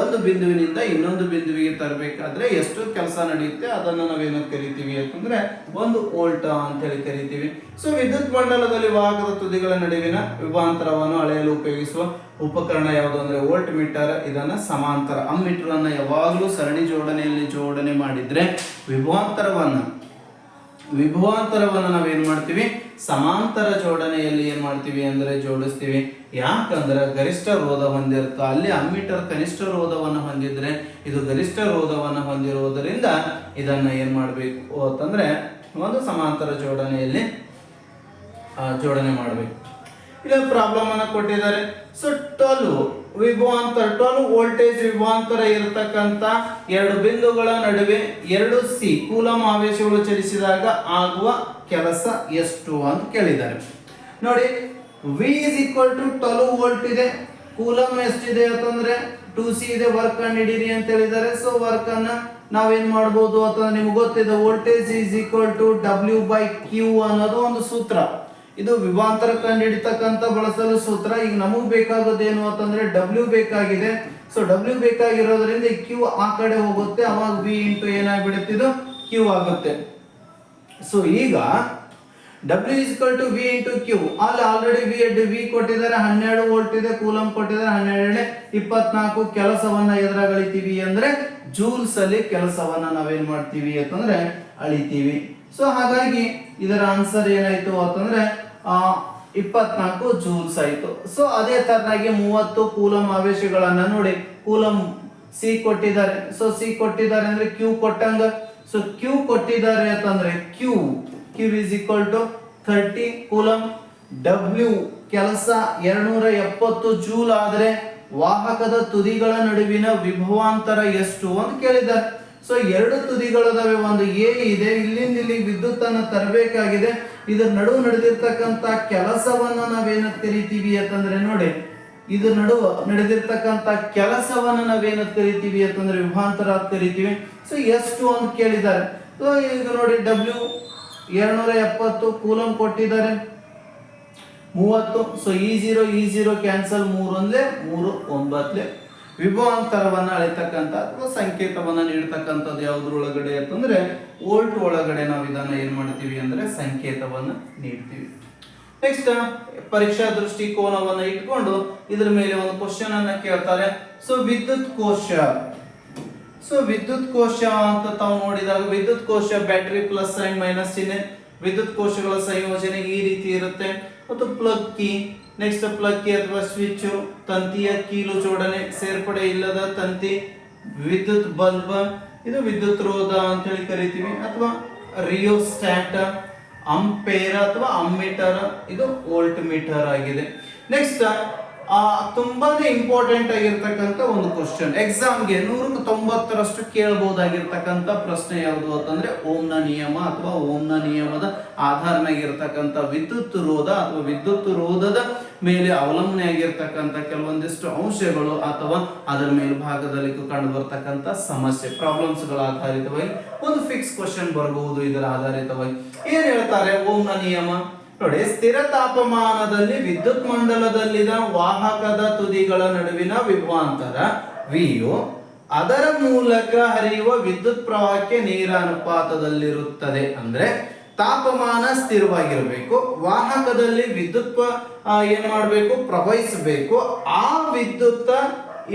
ಒಂದು ಬಿಂದುವಿನಿಂದ ಇನ್ನೊಂದು ಬಿಂದುವಿಗೆ ತರಬೇಕಾದ್ರೆ ಎಷ್ಟು ಕೆಲಸ ನಡೆಯುತ್ತೆ ಅದನ್ನು ನಾವೇನು ಕರಿತೀವಿ ಅಂತಂದ್ರೆ 1 ವೋಲ್ಟ್ ಅಂತ ಹೇಳಿ ಕರಿತೀವಿ. ಸೊ ವಿದ್ಯುತ್ ಮಂಡಲದಲ್ಲಿ ವಾಹಕದ ತುದಿಗಳ ನಡುವಿನ ವಿಭವಾಂತರವನ್ನು ಅಳೆಯಲು ಉಪಯೋಗಿಸುವ ಉಪಕರಣ ಯಾವುದು ಅಂದ್ರೆ ವೋಲ್ಟ್ ಮೀಟರ್. ಇದನ್ನ ಸಮಾಂತರ ಅಮ್ಮೀಟರ್ ಅನ್ನ ಯಾವಾಗಲೂ ಸರಣಿ ಜೋಡಣೆಯಲ್ಲಿ ಜೋಡಣೆ ಮಾಡಿದ್ರೆ ವಿಭವಾಂತರವನ್ನ ವಿಭವಾಂತರವನ್ನು ನಾವೇನ್ ಮಾಡ್ತೀವಿ ಸಮಾಂತರ ಜೋಡಣೆಯಲ್ಲಿ ಏನ್ ಮಾಡ್ತೀವಿ ಅಂದ್ರೆ ಜೋಡಿಸ್ತೀವಿ. ಯಾಕಂದ್ರೆ ಗರಿಷ್ಠ ರೋಧ ಹೊಂದಿರುತ್ತ, ಅಲ್ಲಿ ಅಮ್ಮೀಟರ್ ಕನಿಷ್ಠ ರೋಧವನ್ನು ಹೊಂದಿದ್ರೆ ಇದು ಗರಿಷ್ಠ ರೋಧವನ್ನು ಹೊಂದಿರುವುದರಿಂದ ಇದನ್ನ ಏನ್ ಮಾಡ್ಬೇಕು ಅಂತಂದ್ರೆ ಒಂದು ಸಮಾಂತರ ಜೋಡಣೆಯಲ್ಲಿ ಜೋಡಣೆ ಮಾಡಬೇಕು. ಇಲ್ಲ ಪ್ರಾಬ್ಲಮ್ ಅನ್ನ ಕೊಟ್ಟಿದ್ದಾರೆ. ಸೊ 12 ವಿಭವಾಂತರ 12 ವೋಲ್ಟೇಜ್ ವಿಭವಾಂತರ ಇರತಕ್ಕಂತ ಎರಡು ಬಿಂದುಗಳ ನಡುವೆ 2 ಸಿ ಕೂಲಂಬ್ ಆವೇಶಗಳು ಚಲಿಸಿದಾಗ ಆಗುವ ಕೆಲಸ ಎಷ್ಟು ಅಂತ ಕೇಳಿದ್ದಾರೆ. ನೋಡಿ V is equal to 12 volt ಇದೆ, ಕೂಲಂಬ್ ಎಷ್ಟಿದೆ ಅಂತಂದ್ರೆ 2C ಇದೆ, ವರ್ಕ್ ಅನ್ನು ಹಿಡೀರಿ ಅಂತ ಹೇಳಿದ್ದಾರೆ. ಸೊ ವರ್ಕ್ ಅನ್ನ ನಾವೇನ್ ಮಾಡಬಹುದು ಅಂತಂದ್ರೆ ನಿಮ್ಗೆ ಗೊತ್ತಿದೆ, voltage is equal to W/Q ಅನ್ನೋದು ಒಂದು ಸೂತ್ರ. ಇದು ವಿಭವಾಂತರ ಕಂಡು ಹಿಡಿತಕ್ಕಂತ ಬಳಸಲು ಸೂತ್ರ. ಈಗ ನಮಗ್ ಬೇಕಾಗೋದೇನು ಅಂತಂದ್ರೆ W ಬೇಕಾಗಿದೆ. ಸೊ W ಬೇಕಾಗಿರೋದ್ರಿಂದ Q ಆ ಕಡೆ ಹೋಗುತ್ತೆ, ಅವಾಗ V ಇಂಟು ಏನಾಗ್ಬಿಡುತ್ತೆ, ಇದು Q ಆಗುತ್ತೆ. ಸೊ ಈಗ W is equal to V into Q. ಅಲ್ಲಿ ಆಲ್ರೆಡಿ V ಕೊಟ್ಟಿದ್ದಾರೆ 12 ವೋಲ್ಟ್ ಇದೆ, ಕೂಲಂಬ್ ಕೊಟ್ಟಿದ್ದಾರೆ 12 24. ಕೆಲಸವನ್ನ ಎದುರಾಗ ಅಳಿತೀವಿ ಅಂದ್ರೆ ಜೂಲ್ಸ್ ಅಲ್ಲಿ ಕೆಲಸವನ್ನ ನಾವೇನ್ ಮಾಡ್ತೀವಿ ಅಂತಂದ್ರೆ ಅಳಿತೀವಿ. ಸೊ ಹಾಗಾಗಿ ಇದರ ಆನ್ಸರ್ ಏನಾಯ್ತು ಅಂತಂದ್ರೆ 24 ಜೂಲ್ಸ್ ಆಯ್ತು. ಸೊ ಅದೇ ತರನಾಗಿ 30 ಕೂಲಂಬ್ ಆವೇಶಗಳನ್ನ ನೋಡಿ, ಕೂಲಂಬ್ ಸಿ ಕೊಟ್ಟಿದ್ದಾರೆ. ಸೊ ಸಿ ಕೊಟ್ಟಿದ್ದಾರೆ ಅಂದ್ರೆ Q ಕೊಟ್ಟಂಗ. ಸೊ Q ಕೊಟ್ಟಿದ್ದಾರೆ ಅಂತಂದ್ರೆ Q is equal to 30 coulomb. W ಕೆಲಸ 270 ಜೂಲ್ ಆದ್ರೆ ವಾಹಕದ ತುದಿಗಳ ನಡುವಿನ ವಿಭವಾಂತರ ಎಷ್ಟು ಅಂತ ಕೇಳಿದ್ದಾರೆ. ಸೊ ಎರಡು ತುದಿಗಳದಾವೆ, ಒಂದು ಎ ಇದೆ, ಇಲ್ಲಿಂದ ಇಲ್ಲಿ ವಿದ್ಯುತ್ ಅನ್ನು ತರಬೇಕಾಗಿದೆ. ಇದರ ನಡುವೆ ನಡೆದಿರ್ತಕ್ಕಂತ ಕೆಲಸವನ್ನ ನಾವೇನಂತ ಕರಿತೀವಿ ಅಂತಂದ್ರೆ ನೋಡಿ, ಇದ್ರ ನಡುವೆ ನಡೆದಿರ್ತಕ್ಕಂತ ಕೆಲಸವನ್ನ ನಾವೇನಂತ ಕರಿತೀವಿ ಅಂತಂದ್ರೆ ವಿಭವಾಂತರ ಅಂತ ಕರಿತೀವಿ. ಸೊ ಎಷ್ಟು ಅಂತ ಕೇಳಿದ್ದಾರೆ. ಸೊ ಈಗ ನೋಡಿ W 270 ಕೂಲಂಬ್ ಕೊಟ್ಟಿದ್ದಾರೆ 30. ಸೊ E0 ಕ್ಯಾನ್ಸಲ್, 3 ವಿಭವಾಂತರವನ್ನ ಅಳಿತಕ್ಕಂತ ಅಥವಾ ಸಂಕೇತವನ್ನ ನೀಡತಕ್ಕಂಥದ್ದು ಯಾವುದ್ರೊಳಗಡೆ ಅಂತಂದ್ರೆ ವೋಲ್ಟ್ ಒಳಗಡೆ ನಾವು ಇದನ್ನ ಏನ್ ಮಾಡ್ತೀವಿ ಅಂದ್ರೆ ಸಂಕೇತವನ್ನ ನೀಡ್ತೀವಿ. ನೆಕ್ಸ್ಟ್ ಪರೀಕ್ಷಾ ದೃಷ್ಟಿಕೋನವನ್ನ ಇಟ್ಕೊಂಡು ಇದ್ರ ಮೇಲೆ ಒಂದು ಕ್ವಶನ್ ಅನ್ನ ಕೇಳ್ತಾರೆ. ಸೊ ವಿದ್ಯುತ್ ಕೋಶ ಅಂತ ತಾವು ನೋಡಿದಾಗ ವಿದ್ಯುತ್ ಕೋಶ ಬ್ಯಾಟರಿ ಪ್ಲಸ್ ಅಂಡ್ ಮೈನಸ್ ಚಿಹ್ನೆ, ವಿದ್ಯುತ್ ಕೋಶಗಳ ಸಂಯೋಜನೆ ಈ ರೀತಿ ಇರುತ್ತೆ. ಮತ್ತು plug key, next plug key ಅಥವಾ ಸ್ವಿಚ್, ತಂತಿಯ ಕೀಲು ಜೋಡಣೆ, ಸೇರ್ಪಡೆ ಇಲ್ಲದ ತಂತಿ, ವಿದ್ಯುತ್ ಬಲ್ಬ್, ಇದು ವಿದ್ಯುತ್ ರೋಧ ಅಂತ ಹೇಳಿ ಕರಿತೀವಿ, ಅಥವಾ ರಿಯೋಸ್ಟಾಟ್, ಅಂಪೇರ್ ಅಥವಾ ಅಮ್ಮೀಟರ್, ಇದು ವೋಲ್ಟ್ ಮೀಟರ್ ಆಗಿದೆ. ನೆಕ್ಸ್ಟ್ ತುಂಬಾನೇ ಇಂಪಾರ್ಟೆಂಟ್ ಆಗಿರ್ತಕ್ಕಂಥ ಒಂದು ಕ್ವಶನ್, ಎಕ್ಸಾಮ್ಗೆ 190ರಷ್ಟು ಕೇಳಬಹುದಾಗಿರ್ತಕ್ಕಂಥ ಪ್ರಶ್ನೆ ಯಾವುದು ಅಂತಂದ್ರೆ ಓಮ್ನ ನಿಯಮ ಅಥವಾ ಓಮ್ನ ನಿಯಮದ ಆಧಾರನಾಗಿರ್ತಕ್ಕಂಥ ವಿದ್ಯುತ್ ರೋಧ ಅಥವಾ ವಿದ್ಯುತ್ ರೋಧದ ಮೇಲೆ ಅವಲಂಬನೆ ಆಗಿರ್ತಕ್ಕಂಥ ಕೆಲವೊಂದಿಷ್ಟು ಅಂಶಗಳು ಅಥವಾ ಅದರ ಮೇಲ್ಭಾಗದಲ್ಲಿ ಕಂಡು ಬರ್ತಕ್ಕಂಥ ಸಮಸ್ಯೆ ಪ್ರಾಬ್ಲಮ್ಸ್ ಗಳ ಆಧಾರಿತವಾಗಿ ಒಂದು ಫಿಕ್ಸ್ ಕ್ವಶನ್ ಬರಬಹುದು. ಇದರ ಆಧಾರಿತವಾಗಿ ಏನ್ ಹೇಳ್ತಾರೆ ಓಮ್ನ ನಿಯಮ ನೋಡಿ, ಸ್ಥಿರ ತಾಪಮಾನದಲ್ಲಿ ವಿದ್ಯುತ್ ಮಂಡಲದಲ್ಲಿನ ವಾಹಕದ ತುದಿಗಳ ನಡುವಿನ ವಿಭವಾಂತರ ವಿಯು ಅದರ ಮೂಲಕ ಹರಿಯುವ ವಿದ್ಯುತ್ ಪ್ರವಾಹಕ್ಕೆ ನೇರ ಅನುಪಾತದಲ್ಲಿರುತ್ತದೆ. ಅಂದ್ರೆ ತಾಪಮಾನ ಸ್ಥಿರವಾಗಿರಬೇಕು, ವಾಹಕದಲ್ಲಿ ವಿದ್ಯುತ್ ಏನ್ ಮಾಡಬೇಕು, ಪ್ರವಹಿಸಬೇಕು. ಆ ವಿದ್ಯುತ್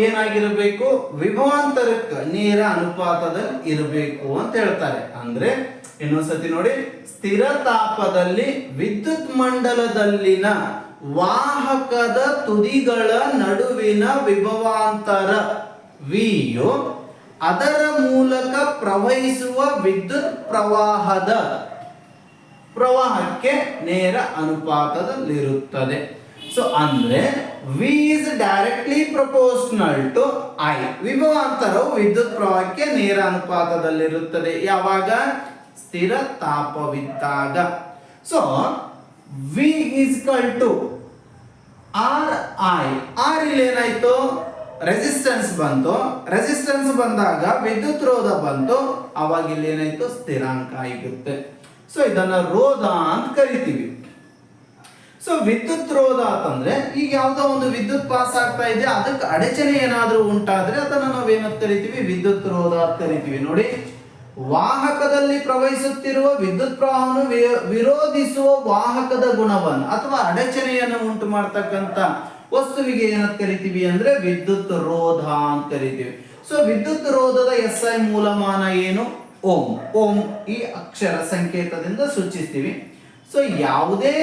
ಏನಾಗಿರಬೇಕು, ವಿಭವಾಂತರಕ್ಕೆ ನೇರ ಅನುಪಾತದಲ್ಲಿ ಇರಬೇಕು ಅಂತ ಹೇಳ್ತಾರೆ. ಅಂದ್ರೆ ಇನ್ನೊಂದ್ಸತಿ ನೋಡಿ, ಸ್ಥಿರ ತಾಪದಲ್ಲಿ ವಿದ್ಯುತ್ ಮಂಡಲದಲ್ಲಿನ ವಾಹಕದ ತುದಿಗಳ ನಡುವಿನ ವಿಭವಾಂತರ ವಿಯು ಅದರ ಮೂಲಕ ಪ್ರವಹಿಸುವ ವಿದ್ಯುತ್ ಪ್ರವಾಹಕ್ಕೆ ನೇರ ಅನುಪಾತದಲ್ಲಿರುತ್ತದೆ. ಸೊ ಅಂದ್ರೆ V is directly proportional to I. ವಿಭವಾಂತರವು ವಿದ್ಯುತ್ ಪ್ರವಾಹಕ್ಕೆ ನೇರ ಅನುಪಾತದಲ್ಲಿರುತ್ತದೆ ಯಾವಾಗ, ಸ್ಥಿರ ತಾಪವಿದ್ದಾಗ. So V is equal to RI. R ಇಲ್ಲಿ ಏನಾಯ್ತು, ರೆಸಿಸ್ಟೆನ್ಸ್ ಬಂತು, ರೆಸಿಸ್ಟೆನ್ಸ್ ಬಂದಾಗ ವಿದ್ಯುತ್ ರೋಧ ಬಂತು, ಅವಾಗ ಇಲ್ಲಿ ಏನಾಯ್ತು, ಸ್ಥಿರಾಂಕ ಆಗಿರುತ್ತೆ. ಸೊ ಇದನ್ನ ರೋಧ ಅಂತ ಕರಿತೀವಿ. ಸೊ ವಿದ್ಯುತ್ ರೋಧ ಅಂತಂದ್ರೆ ಈಗ ಯಾವ್ದೋ ಒಂದು ವಿದ್ಯುತ್ ಪಾಸ್ ಆಗ್ತಾ ಇದೆ, ಅದಕ್ಕೆ ಅಡಚಣೆ ಏನಾದ್ರೂ ಉಂಟಾದ್ರೆ ಅದನ್ನ ನಾವೇನಂತ ಕರಿತೀವಿ, ವಿದ್ಯುತ್ ರೋಧ ಅಂತ ಕರಿತೀವಿ. ನೋಡಿ, ವಾಹಕದಲ್ಲಿ ಪ್ರವಹಿಸುತ್ತಿರುವ ವಿದ್ಯುತ್ ಪ್ರವಾಹವನ್ನು ವಿರೋಧಿಸುವ ವಾಹಕದ ಗುಣವನ್ನು ಅಥವಾ ಅಡಚಣೆಯನ್ನು ಉಂಟು ಮಾಡ್ತಕ್ಕಂಥ ವಸ್ತುವಿಗೆ ಏನಂತ ಕರಿತೀವಿ ಅಂದ್ರೆ ವಿದ್ಯುತ್ ರೋಧ ಅಂತ ಕರಿತೀವಿ. ಸೊ ವಿದ್ಯುತ್ ರೋಧದ SI ಮೂಲಮಾನ ಏನು, ಓಂ. ಓಂ ಈ ಅಕ್ಷರ ಸಂಕೇತದಿಂದ ಸೂಚಿಸ್ತೀವಿ. ಸೊ ಯಾವುದೇ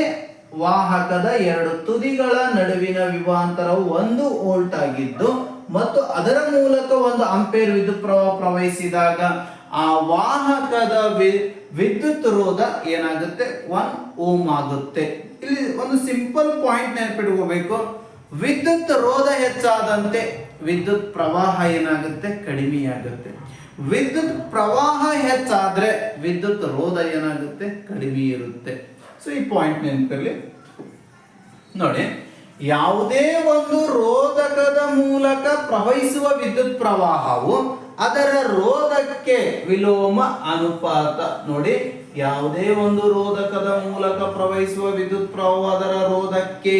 ವಾಹಕದ ಎರಡು ತುದಿಗಳ ನಡುವಿನ ವಿಭವಾಂತರವು 1 ವೋಲ್ಟ್ ಆಗಿದ್ದು ಮತ್ತು ಅದರ ಮೂಲಕ 1 ಆಂಪಿಯರ್ ವಿದ್ಯುತ್ ಪ್ರವಾಹ ಪ್ರವಹಿಸಿದಾಗ ಆ ವಾಹಕದ ವಿದ್ಯುತ್ ರೋಧ ಏನಾಗುತ್ತೆ 1 ಓಂ ಆಗುತ್ತೆ. ಇಲ್ಲಿ ಒಂದು ಸಿಂಪಲ್ ಪಾಯಿಂಟ್ ನೆನಪಿಟ್ಕೋಬೇಕು. ವಿದ್ಯುತ್ ರೋಧ ಹೆಚ್ಚಾದಂತೆ ವಿದ್ಯುತ್ ಪ್ರವಾಹ ಏನಾಗುತ್ತೆ ಕಡಿಮೆಯಾಗುತ್ತೆ. ವಿದ್ಯುತ್ ಪ್ರವಾಹ ಹೆಚ್ಚಾದ್ರೆ ವಿದ್ಯುತ್ ರೋಧ ಏನಾಗುತ್ತೆ ಕಡಿಮೆ ಇರುತ್ತೆ. ಸೊ ಈ ಪಾಯಿಂಟ್ ನೆನಪಿರಲಿ. ನೋಡಿ, ಯಾವುದೇ ಒಂದು ರೋಧಕದ ಮೂಲಕ ಪ್ರವಹಿಸುವ ವಿದ್ಯುತ್ ಪ್ರವಾಹವು ಅದರ ರೋಧಕ್ಕೆ ವಿಲೋಮ ಅನುಪಾತ. ನೋಡಿ, ಯಾವುದೇ ಒಂದು ರೋಧಕದ ಮೂಲಕ ಪ್ರವಹಿಸುವ ವಿದ್ಯುತ್ ಪ್ರವಾಹ ಅದರ ರೋಧಕ್ಕೆ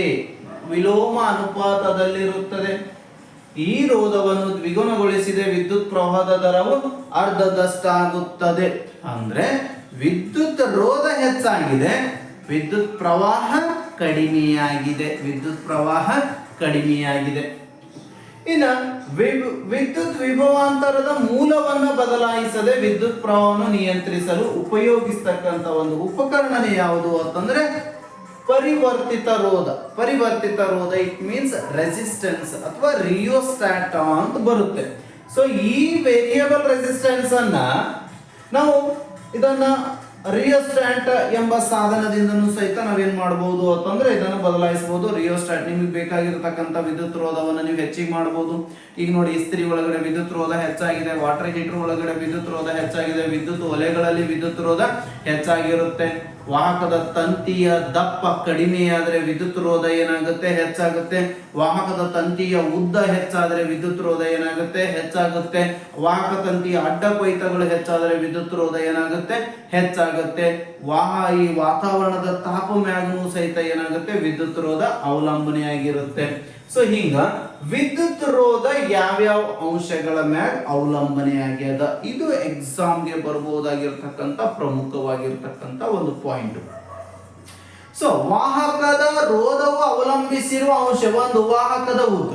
ವಿಲೋಮ ಅನುಪಾತದಲ್ಲಿರುತ್ತದೆ. ಈ ರೋಧವನ್ನು ದ್ವಿಗುಣಗೊಳಿಸಿದ ವಿದ್ಯುತ್ ಪ್ರವಾಹದ ದರವು ಅರ್ಧದಷ್ಟಾಗುತ್ತದೆ. ಅಂದ್ರೆ ವಿದ್ಯುತ್ ರೋಧ ಹೆಚ್ಚಾಗಿದೆ, ವಿದ್ಯುತ್ ಪ್ರವಾಹ ಕಡಿಮೆಯಾಗಿದೆ. ವಿದ್ಯುತ್ ಪ್ರವಾಹ ಕಡಿಮೆಯಾಗಿದೆ. ಇನ್ನು ವಿದ್ಯುತ್ ವಿಭವಾಂತರದ ಮೂಲವನ್ನು ಬದಲಾಯಿಸದೆ ವಿದ್ಯುತ್ ಪ್ರವಾಹವನ್ನು ನಿಯಂತ್ರಿಸಲು ಉಪಯೋಗಿಸ್ತಕ್ಕಂಥ ಒಂದು ಉಪಕರಣನೇ ಯಾವುದು ಅಂತಂದ್ರೆ ಪರಿವರ್ತಿತ ರೋಧ. ಪರಿವರ್ತಿತ ರೋಧ ಇಟ್ ಮೀನ್ಸ್ ರೆಸಿಸ್ಟೆನ್ಸ್ ಅಥವಾ ರಿಯೋಸ್ಟಾಟ್ ಅಂತ ಬರುತ್ತೆ. ಸೊ ಈ ವೇರಿಯಬಲ್ ರೆಸಿಸ್ಟೆನ್ಸ್ ಅನ್ನ ನಾವು ಇದನ್ನ ರಿಯೋಸ್ಟಾಟ್ ಎಂಬ ಸಾಧನದಿಂದನೂ ಸಹಿತ ನಾವೇನ್ ಮಾಡಬಹುದು ಅಂತಂದ್ರೆ ಇದನ್ನು ಬದಲಾಯಿಸಬಹುದು. ರಿಯೋಸ್ಟಾಟ್ ನಿಮಗೆ ಬೇಕಾಗಿರತಕ್ಕಂಥ ವಿದ್ಯುತ್ ರೋಧವನ್ನು ನೀವು ಹೆಚ್ಚಿಗೆ ಮಾಡಬಹುದು. ಈಗ ನೋಡಿ, ಇಸ್ತ್ರಿ ಒಳಗಡೆ ವಿದ್ಯುತ್ ರೋಧ ಹೆಚ್ಚಾಗಿದೆ, ವಾಟರ್ ಹೀಟರ್ ಒಳಗಡೆ ವಿದ್ಯುತ್ ರೋಧ ಹೆಚ್ಚಾಗಿದೆ, ವಿದ್ಯುತ್ ಒಲೆಗಳಲ್ಲಿ ವಿದ್ಯುತ್ ರೋಧ ಹೆಚ್ಚಾಗಿರುತ್ತೆ. ವಾಹಕದ ತಂತಿಯ ದಪ್ಪ ಕಡಿಮೆಯಾದರೆ ವಿದ್ಯುತ್ ರೋಧ ಏನಾಗುತ್ತೆ ಹೆಚ್ಚಾಗುತ್ತೆ. ವಾಹಕದ ತಂತಿಯ ಉದ್ದ ಹೆಚ್ಚಾದರೆ ವಿದ್ಯುತ್ ರೋಧ ಏನಾಗುತ್ತೆ ಹೆಚ್ಚಾಗುತ್ತೆ. ವಾಹಕ ತಂತಿಯ ಅಡ್ಡ ಕೊಯ್ತಗಳು ಹೆಚ್ಚಾದರೆ ವಿದ್ಯುತ್ ರೋಧ ಏನಾಗುತ್ತೆ ಹೆಚ್ಚಾಗುತ್ತೆ. ಈ ವಾತಾವರಣದ ತಾಪಮಾನವೂ ಸಹಿತ ಏನಾಗುತ್ತೆ ವಿದ್ಯುತ್ ರೋಧ ಅವಲಂಬನೆಯಾಗಿರುತ್ತೆ. ಸೊ ಹಿಂಗ ವಿದ್ಯುತ್ ರೋಧ ಯಾವ್ಯಾವ ಅಂಶಗಳ ಮ್ಯಾಗ ಅವಲಂಬನೆ ಆಗ್ಯದ, ಇದು ಎಕ್ಸಾಮ್ಗೆ ಬರಬಹುದಾಗಿರ್ತಕ್ಕಂಥ ಪ್ರಮುಖವಾಗಿರ್ತಕ್ಕಂಥ ಒಂದು ಪಾಯಿಂಟ್. ಸೊ ವಾಹಕದ ರೋಧವು ಅವಲಂಬಿಸಿರುವ ಅಂಶ ಒಂದು ವಾಹಕದ ಉದ್ದ.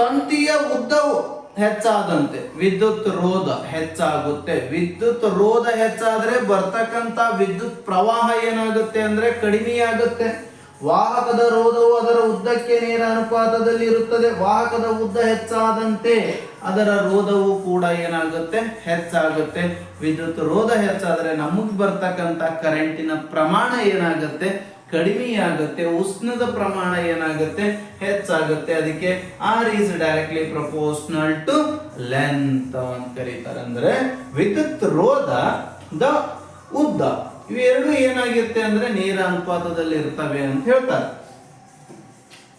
ತಂತಿಯ ಉದ್ದವು ಹೆಚ್ಚಾದಂತೆ ವಿದ್ಯುತ್ ರೋಧ ಹೆಚ್ಚಾಗುತ್ತೆ. ವಿದ್ಯುತ್ ರೋಧ ಹೆಚ್ಚಾದ್ರೆ ಬರ್ತಕ್ಕಂಥ ವಿದ್ಯುತ್ ಪ್ರವಾಹ ಏನಾಗುತ್ತೆ ಅಂದ್ರೆ ಕಡಿಮೆಯಾಗುತ್ತೆ. ವಾಹಕದ ರೋಧವು ಅದರ ಉದ್ದಕ್ಕೆ ನೇರ ಅನುಪಾತದಲ್ಲಿ ಇರುತ್ತದೆ. ವಾಹಕದ ಉದ್ದ ಹೆಚ್ಚಾದಂತೆ ಅದರ ರೋಧವು ಕೂಡ ಏನಾಗುತ್ತೆ ಹೆಚ್ಚಾಗುತ್ತೆ. ವಿದ್ಯುತ್ ರೋಧ ಹೆಚ್ಚಾದ್ರೆ ನಮಗೆ ಬರ್ತಕ್ಕಂಥ ಕರೆಂಟಿನ ಪ್ರಮಾಣ ಏನಾಗುತ್ತೆ ಕಡಿಮೆಯಾಗುತ್ತೆ. ಉಷ್ಣದ ಪ್ರಮಾಣ ಏನಾಗುತ್ತೆ ಹೆಚ್ಚಾಗುತ್ತೆ. ಅದಕ್ಕೆ R is directly proportional to length ಅಂತ ಕರೀತಾರೆ. ಅಂದ್ರೆ ವಿದ್ಯುತ್ ರೋಧ ದ ಉದ್ದ ಇವೆರಡು ಏನಾಗಿರುತ್ತೆ ಅಂದ್ರೆ ನೇರ ಅನುಪಾತದಲ್ಲಿ ಇರ್ತವೆ ಅಂತ ಹೇಳ್ತಾರೆ.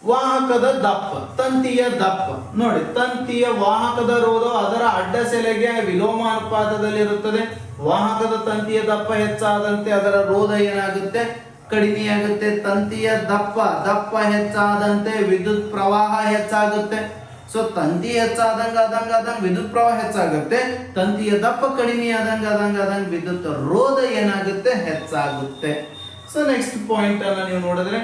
ವಾಹಕದ ದಪ್ಪ, ತಂತಿಯ ದಪ್ಪ ನೋಡಿ, ತಂತಿಯ ವಾಹಕದ ರೋಧ ಅದರ ಅಡ್ಡಸೆಲೆಗೆ ವಿಲೋಮ ಅನುಪಾತದಲ್ಲಿರುತ್ತದೆ. ವಾಹಕದ ತಂತಿಯ ದಪ್ಪ ಹೆಚ್ಚಾದಂತೆ ಅದರ ರೋಧ ಏನಾಗುತ್ತೆ ಕಡಿಮೆಯಾಗುತ್ತೆ. ತಂತಿಯ ದಪ್ಪ ಹೆಚ್ಚಾದಂತೆ ವಿದ್ಯುತ್ ಪ್ರವಾಹ ಹೆಚ್ಚಾಗುತ್ತೆ. ಸೊ ತಂತಿ ಹೆಚ್ಚಾದಂಗ ವಿದ್ಯುತ್ ಪ್ರವಾಹ ಹೆಚ್ಚಾಗುತ್ತೆ. ತಂತಿಯ ದಪ್ಪ ಕಡಿಮೆ ಆದಂಗ ವಿದ್ಯುತ್ ರೋಧ ಏನಾಗುತ್ತೆ ಹೆಚ್ಚಾಗುತ್ತೆ. ಸೊ ನೆಕ್ಸ್ಟ್ ಪಾಯಿಂಟ್ ಅನ್ನ ನೀವು ನೋಡಿದ್ರೆ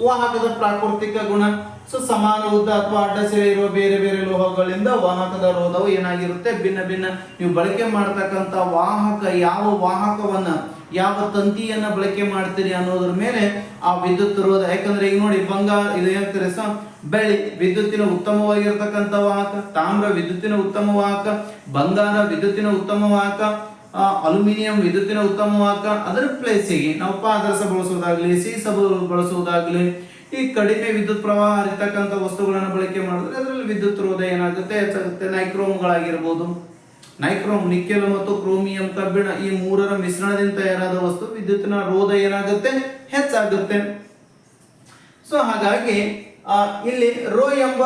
ವಾಹಕದ ಪ್ರಾಕೃತಿಕ ಗುಣ. ಸೊ ಸಮಾನ ಉದ್ದ ಅಥವಾ ಅಡ್ಡಸೆಲೆ ಇರುವ ಬೇರೆ ಬೇರೆ ಲೋಹಗಳಿಂದ ವಾಹಕದ ರೋಧವು ಏನಾಗಿರುತ್ತೆ ಭಿನ್ನ. ನೀವು ಬಳಕೆ ಮಾಡತಕ್ಕಂಥ ವಾಹಕ ಯಾವ ವಾಹಕವನ್ನ ಯಾವ ತಂತಿಯನ್ನ ಬಳಕೆ ಮಾಡ್ತೀರಿ ಅನ್ನೋದ್ರ ಮೇಲೆ ಆ ವಿದ್ಯುತ್ ರೋಧ. ಯಾಕಂದ್ರೆ ಈಗ ನೋಡಿ, ಬಂಗಾರ ಇದು ಹೇಳ್ತಾರೆ ಬೆಳ್ಳಿ ವಿದ್ಯುತ್ತಿನ ಉತ್ತಮವಾಗಿರ್ತಕ್ಕಂಥ ವಾಹಕ, ತಾಮ್ರ ವಿದ್ಯುತ್ತಿನ ಉತ್ತಮ ವಾಹಕ, ಬಂಗಾರ ವಿದ್ಯುತ್ತಿನ ಉತ್ತಮ ವಾಹಕ, ಅಲ್ಯೂಮಿನಿಯಂ ವಿದ್ಯುತ್ತಿನ ಉತ್ತಮ ವಾಹಕ. ಅದರ ಪ್ಲೇಸಿಗೆ ನಾವು ಪಾದರಸ ಬಳಸುವುದಾಗ್ಲಿ, ಸೀಸ ಬಳಸುವುದಾಗ್ಲಿ, ಈ ಕಡಿಮೆ ವಿದ್ಯುತ್ ಪ್ರವಾಹ ಹರಿತಕ್ಕಂಥ ವಸ್ತುಗಳನ್ನು ಬಳಕೆ ಮಾಡಿದ್ರೆ ಅದರಲ್ಲಿ ವಿದ್ಯುತ್ ರೋಧ ಏನಾಗುತ್ತೆ ಹೆಚ್ಚಾಗುತ್ತೆ. ನೈಕ್ರೋಮ್ಗಳಾಗಿರ್ಬೋದು, ನೈಕ್ರೋಮ್ ನಿಕ್ಕೆಲ್ ಮತ್ತು ಕ್ರೋಮಿಯಂ ಕಬ್ಬಿಣ ಈ ಮೂರರ ಮಿಶ್ರಣದಿಂದ ತಯಾರಾದ ವಸ್ತು ವಿದ್ಯುತ್ತಿನ ರೋಧ ಏನಾಗುತ್ತೆ ಹೆಚ್ಚಾಗುತ್ತೆ. ಸೊ ಹಾಗಾಗಿ ಇಲ್ಲಿ ರೋ ಎಂಬ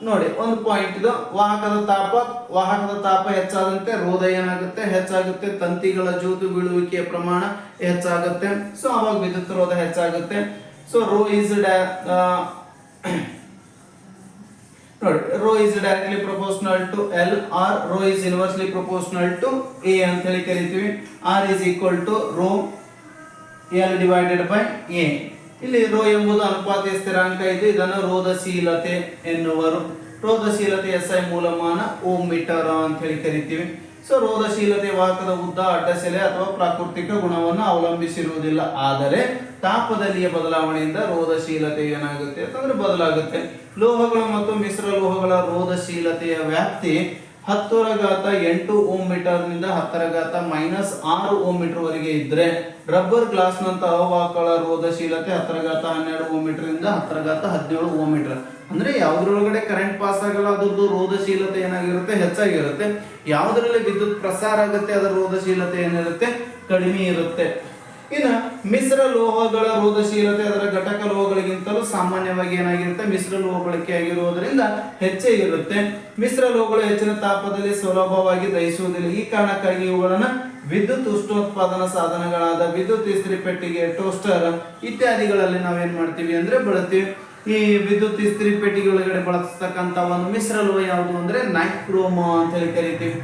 ನೋಡಿ ಒಂದು ಪಾಯಿಂಟ್ ಇದು. ವಾಹಕದ ತಾಪ ಹೆಚ್ಚಾದಂತೆ ರೋಧ ಏನಾಗುತ್ತೆ ಹೆಚ್ಚಾಗುತ್ತೆ. ತಂತಿಗಳ ಜೂತು ಬೀಳುವಿಕೆಯ ಪ್ರಮಾಣ ಹೆಚ್ಚಾಗುತ್ತೆ. ಸೊ ಅವಾಗ ವಿದ್ಯುತ್ ರೋಧ ಹೆಚ್ಚಾಗುತ್ತೆ. So rho is directly proportional to L or rho is inversely proportional to A ಅಂತ ಹೇಳಿ ಕರಿತೀವಿ. R is equal to rho L divided by A. ಇಲ್ಲಿ ರೋ ಎಂಬುದು ಅನುಪಾತೀಯ ಸ್ಥಿರಾಂಕ ಇದು. ಇದನ್ನು ರೋಧಶೀಲತೆ ಎನ್ನುವರು. ರೋಧಶೀಲತೆ SI ಮೂಲಮಾನ ಓಮ್ ಮೀಟರ್ ಅಂತ ಹೇಳಿ ಕರಿತೀವಿ. ಸೊ ರೋಧಶೀಲತೆ ವಾಹಕದ ಉದ್ದ, ಅಡ್ಡಸೆಲೆ ಅಥವಾ ಪ್ರಾಕೃತಿಕ ಗುಣವನ್ನು ಅವಲಂಬಿಸಿರುವುದಿಲ್ಲ. ಆದರೆ ತಾಪದಲ್ಲಿಯ ಬದಲಾವಣೆಯಿಂದ ರೋಧಶೀಲತೆ ಏನಾಗುತ್ತೆ ಅಂತಂದ್ರೆ ಬದಲಾಗುತ್ತೆ. ಲೋಹಗಳು ಮತ್ತು ಮಿಶ್ರ ಲೋಹಗಳ ರೋಧಶೀಲತೆಯ ವ್ಯಾಪ್ತಿ 10⁸ ಓಮ್ ಮೀಟರ್ನಿಂದ 10⁻⁻6 ಓಮ್ ಮೀಟರ್ ವರೆಗೆ ಇದ್ರೆ, ರಬ್ಬರ್ ಗ್ಲಾಸ್ ನಂತಹ ಅವಾಹಕಗಳ ರೋಧಶೀಲತೆ 10⁻12 ಓಮ್ ಮೀಟರ್ನಿಂದ 10⁻17 ಓಮ್ ಮೀಟರ್. ಅಂದ್ರೆ ಯಾವ್ದ್ರೊಳಗಡೆ ಕರೆಂಟ್ ಪಾಸ್ ಆಗಲ್ಲ ಅದ್ರದ್ದು ರೋಧಶೀಲತೆ ಏನಾಗಿರುತ್ತೆ, ಹೆಚ್ಚಾಗಿರುತ್ತೆ. ಯಾವ್ದ್ರಲ್ಲಿ ವಿದ್ಯುತ್ ಪ್ರಸಾರ ಆಗುತ್ತೆ ಅದರ ರೋಧಶೀಲತೆ ಏನಿರುತ್ತೆ, ಕಡಿಮೆ ಇರುತ್ತೆ. ಇನ್ನು ಮಿಶ್ರ ಲೋಹಗಳ ರೋಧಶೀಲತೆ ಅದರ ಘಟಕ ಲೋಹಗಳಿಗಿಂತಲೂ ಸಾಮಾನ್ಯವಾಗಿ ಏನಾಗಿರುತ್ತೆ, ಮಿಶ್ರ ಲೋಹ ಬಳಕೆಯಾಗಿರುವುದರಿಂದ ಹೆಚ್ಚೇ ಇರುತ್ತೆ. ಮಿಶ್ರ ಲೋಹಗಳು ಹೆಚ್ಚಿನ ತಾಪದಲ್ಲಿ ಸುಲಭವಾಗಿ ದಹಿಸುವುದಿಲ್ಲ. ಈ ಕಾರಣಕ್ಕಾಗಿ ಇವುಗಳನ್ನು ವಿದ್ಯುತ್ ಉಷ್ಣೋತ್ಪಾದನಾ ಸಾಧನಗಳಾದ ವಿದ್ಯುತ್ ಇಸ್ತ್ರಿ ಪೆಟ್ಟಿಗೆ, ಟೋಸ್ಟರ್ ಇತ್ಯಾದಿಗಳಲ್ಲಿ ನಾವೇನ್ ಮಾಡ್ತೀವಿ ಅಂದ್ರೆ ಬಳಸ್ತೀವಿ. ಈ ವಿದ್ಯುತ್ ಇಸ್ತ್ರಿ ಪೆಟ್ಟಿಗೆ ಒಳಗಡೆ ಬಳಸ್ತಕ್ಕಂಥ ಒಂದು ಮಿಶ್ರ ಲೋಹ ಯಾವುದು ಅಂದ್ರೆ ನೈಕ್ರೋಮ್ ಅಂತ ಹೇಳಿ ಕರಿತೀವಿ.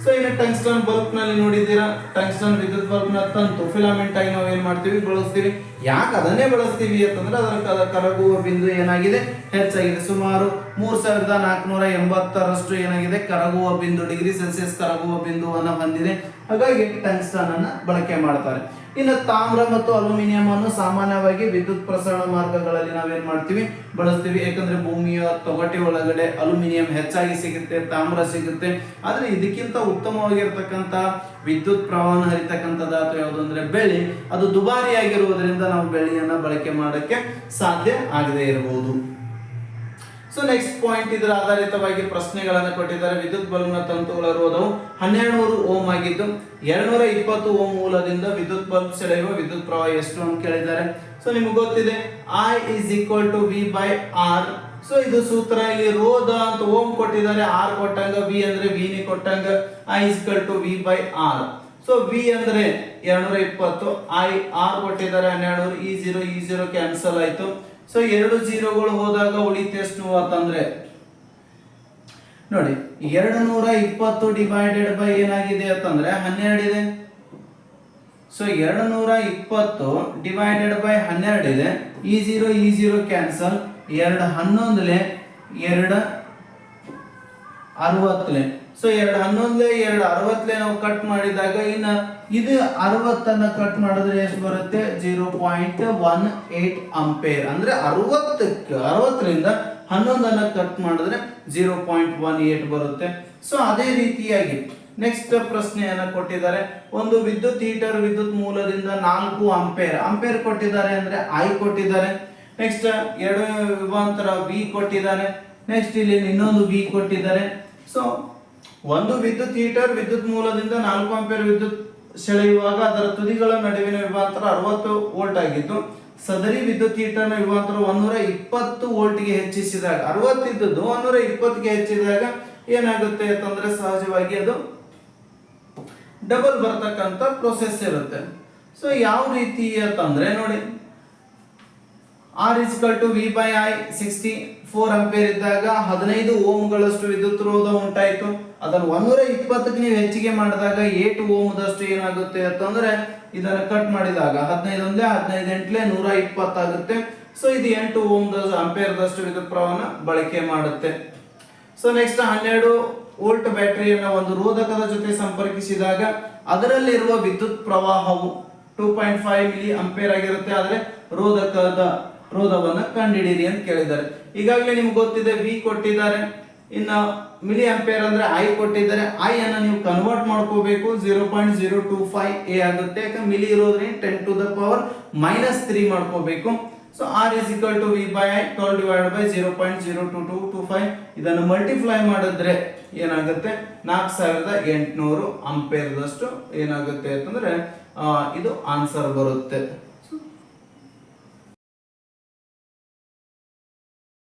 ಸೊ ಇನ್ನು ಟಂಗ್ಸ್ಟನ್ ಬಲ್ಬ್ ನಲ್ಲಿ ನೋಡಿದ್ದೀರಾ, ಟಂಗ್ಸ್ಟನ್ ವಿದ್ಯುತ್ ಬಲ್ಬ್ ನ ತಂತು ಫಿಲಾಮೆಂಟ್ ಆಗಿ ನಾವು ಏನ್ ಮಾಡ್ತೀವಿ, ಬಳಸ್ತೀವಿ. ಯಾಕೆ ಅದನ್ನೇ ಬಳಸ್ತೀವಿ ಅಂತಂದ್ರೆ ಅದರ ಕರಗುವ ಬಿಂದು ಏನಾಗಿದೆ, ಹೆಚ್ಚಾಗಿದೆ. ಸುಮಾರು 3480ರಷ್ಟು ಏನಾಗಿದೆ, ಕರಗುವ ಬಿಂದು, ಡಿಗ್ರಿ ಸೆಲ್ಸಿಯಸ್ ಕರಗುವ ಬಿಂದುವನ್ನು ಹೊಂದಿದೆ. ಹಾಗಾಗಿ ಟಂಗ್ಸ್ಟನ್ ಅನ್ನ ಬಳಕೆ ಮಾಡ್ತಾರೆ. ಇನ್ನು ತಾಮ್ರ ಮತ್ತು ಅಲ್ಯೂಮಿನಿಯಂ ಅನ್ನು ಸಾಮಾನ್ಯವಾಗಿ ವಿದ್ಯುತ್ ಪ್ರಸರಣ ಮಾರ್ಗಗಳಲ್ಲಿ ನಾವೇನ್ ಮಾಡ್ತೀವಿ, ಬಳಸ್ತೀವಿ. ಯಾಕಂದ್ರೆ ಭೂಮಿಯ ತೊಗಟೆ ಒಳಗಡೆ ಅಲ್ಯೂಮಿನಿಯಂ ಹೆಚ್ಚಾಗಿ ಸಿಗುತ್ತೆ, ತಾಮ್ರ ಸಿಗುತ್ತೆ. ಆದ್ರೆ ಇದಕ್ಕಿಂತ ಉತ್ತಮವಾಗಿರ್ತಕ್ಕಂಥ ವಿದ್ಯುತ್ ಪ್ರವಾಹ ಹರಿತಕ್ಕಂಥ ಧಾತು ಯಾವುದು ಅಂದ್ರೆ ಬೆಳ್ಳಿ. ಅದು ದುಬಾರಿಯಾಗಿರುವುದರಿಂದ ನಾವು ಬೆಳ್ಳಿಯನ್ನ ಬಳಕೆ ಮಾಡಕ್ಕೆ ಸಾಧ್ಯ ಆಗದೆ ಇರಬಹುದು. ಸೊ ನೆಕ್ಸ್ಟ್ ಪಾಯಿಂಟ್, ಇದರ ಆಧಾರಿತವಾಗಿ ಪ್ರಶ್ನೆಗಳನ್ನು ಕೊಟ್ಟಿದ್ದಾರೆ. ವಿದ್ಯುತ್ ಬಲ್ಬ್ನ ತಂತುಗಳ ರೋಧವು 1200 ಓಮ್ ಆಗಿದ್ದು 220 ಓಮ್ ಮೂಲದಿಂದ ವಿದ್ಯುತ್ ಬಲ್ಬ್ ಸೆಳೆಯುವ ವಿದ್ಯುತ್ ಪ್ರವಾಹ ಎಷ್ಟು ಅಂತ ಕೇಳಿದ್ದಾರೆ. ಸೊ ನಿಮಗೆ ಗೊತ್ತಿದೆ I = V/R. ಸೊ ಇದು ಸೂತ್ರ. ಇಲ್ಲಿ ರೋಧ ಅಂತ ಓಮ್ ಕೊಟ್ಟಿದ್ದಾರೆ, ಆರ್ ಕೊಟ್ಟಂಗ, ವಿ ಅಂದ್ರೆ ವಿನಿ ಕೊಟ್ಟಂಗ, I = V/R. ಸೊ ವಿ ಅಂದ್ರೆ 220, I R ಕೊಟ್ಟಿದ್ದಾರೆ 1200, ಈ 0 ಕ್ಯಾನ್ಸಲ್ ಆಯ್ತು. ಸೊ 2 0ಗಳು ಹೋದಾಗ ಉಳಿತೆಷ್ಟು ಅಂತಂದ್ರೆ ನೋಡಿ, 220 ಡಿವೈಡೆಡ್ ಬೈ ಏನಾಗಿದೆ ಅಂತಂದ್ರೆ 12 ಇದೆ. ಸೊ 220 ಡಿವೈಡೆಡ್ ಬೈ 12 ಇದೆ. ಈ 0 ಕ್ಯಾನ್ಸಲ್. 2 11 2 60. ಸೊ 2 11 2 60 ನಾವು ಕಟ್ ಮಾಡಿದಾಗ ಇನ್ನು ಇದು 60 ಕಟ್ ಮಾಡಿದ್ರೆ ಎಷ್ಟು ಬರುತ್ತೆ, 0.18 ಅಂಪೇರ್. ಅಂದ್ರೆ 60ರಿಂದ 11 ಕಟ್ ಮಾಡಿದ್ರೆ 0.18 ಬರುತ್ತೆ. ಸೊ ಅದೇ ರೀತಿಯಾಗಿ ನೆಕ್ಸ್ಟ್ ಪ್ರಶ್ನೆಯನ್ನ ಕೊಟ್ಟಿದ್ದಾರೆ. ಒಂದು ವಿದ್ಯುತ್ ಹೀಟರ್ ವಿದ್ಯುತ್ ಮೂಲದಿಂದ 4 ಅಂಪೇರ್ ಕೊಟ್ಟಿದ್ದಾರೆ, ಅಂದ್ರೆ ಐ ಕೊಟ್ಟಿದ್ದಾರೆ. ನೆಕ್ಸ್ಟ್ 2 ವಿಭಾಂತರ ವಿ ಕೊಟ್ಟಿದ್ದಾರೆ. ನೆಕ್ಸ್ಟ್ ಇಲ್ಲಿ ಇನ್ನೊಂದು ವಿ ಕೊಟ್ಟಿದ್ದಾರೆ. ಸೊ ಒಂದು ವಿದ್ಯುತ್ ಹೀಟರ್ ವಿದ್ಯುತ್ ಮೂಲದಿಂದ 4 ಆಂಪಿಯರ್ ವಿದ್ಯುತ್ ಸೆಳೆಯುವಾಗ ಅದರ ತುದಿಗಳ ನಡುವಿನ ವಿಭಾಂತರ 60 ವೋಲ್ಟ್ ಆಗಿದ್ದು, ಸದರಿ ವಿದ್ಯುತ್ ಹೀಟರ್ನ ವಿಭಾಂತರ 120 ವೋಲ್ಟ್ಗೆ ಹೆಚ್ಚಿಸಿದಾಗ, 60 ಇದ್ದದ್ದು 120ಗೆ ಹೆಚ್ಚಿದಾಗ ಏನಾಗುತ್ತೆ ಅಂತಂದ್ರೆ ಸಹಜವಾಗಿ ಅದು ಡಬಲ್ ಬರ್ತಕ್ಕಂಥ ಪ್ರೊಸೆಸ್ ಇರುತ್ತೆ. ಸೊ ಯಾವ ರೀತಿ ಅಂತಂದ್ರೆ ನೋಡಿ, R = V/I 64 ಆಂಪಿಯರ್ ಇದ್ದಾಗ 15 ಓಮ್ಗಳಷ್ಟು ವಿದ್ಯುತ್ ರೋಧ ಉಂಟಾಯಿತು. ಅದನ್ನು 120ಕ್ಕೆ ನೀವು ಹೆಚ್ಚಿಗೆ ಮಾಡಿದಾಗ 8 ಓಮ್ದಷ್ಟು ಏನಾಗುತ್ತೆ ಅಂತಂದ್ರೆ ಇದನ್ನು ಕಟ್ ಮಾಡಿದಾಗ 15 1 15 8 120 ಆಗುತ್ತೆ. ಸೊ ಇದು 8 ಓಮ್ ಆಂಪಿಯರ್ದಷ್ಟು ವಿದ್ಯುತ್ ಪ್ರವಾಹನ ಬಳಕೆ ಮಾಡುತ್ತೆ. ಸೊ ನೆಕ್ಸ್ಟ್ 12 ವೋಲ್ಟ್ ಬ್ಯಾಟರಿಯನ್ನು ಒಂದು ರೋಧಕದ ಜೊತೆ ಸಂಪರ್ಕಿಸಿದಾಗ ಅದರಲ್ಲಿರುವ ವಿದ್ಯುತ್ ಪ್ರವಾಹವು 2.5 ಮಿಲಿ ಆಂಪಿಯರ್ ಆಗಿರುತ್ತೆ. ಆದರೆ ರೋಧವನ್ನ ಕಂಡುಹಿಡಿಯಿರಿ ಅಂತ ಕೇಳಿದ್ದಾರೆ. ಈಗಾಗಲೇ ನಿಮ್ಗೆ ಗೊತ್ತಿದೆ, ವಿ ಕೊಟ್ಟಿದ್ದಾರೆ, ಇನ್ನು ಮಿಲಿ ಆಂಪಿಯರ್ ಅಂದ್ರೆ ಐ ಕೊಟ್ಟಿದ್ದಾರೆ. ಐ ಅನ್ನ ನೀವು ಕನ್ವರ್ಟ್ ಮಾಡ್ಕೋಬೇಕು, 0.025 ಎ ಆಗುತ್ತೆ. ಯಾಕಂದ್ರೆ ಮಿಲಿ ಇರೋದ್ರಿಂದ 10⁻³ ಮಾಡ್ಕೋಬೇಕು. So R = V/I 12 / 0.02225. ಇದನ್ನು ಮಲ್ಟಿಪ್ಲೈ ಮಾಡಿದ್ರೆ ಏನಾಗುತ್ತೆ, 4800 ಆಂಪಿಯರ್ದಷ್ಟು ಏನಾಗುತ್ತೆ ಅಂತಂದ್ರೆ ಇದು ಆನ್ಸರ್ ಬರುತ್ತೆ.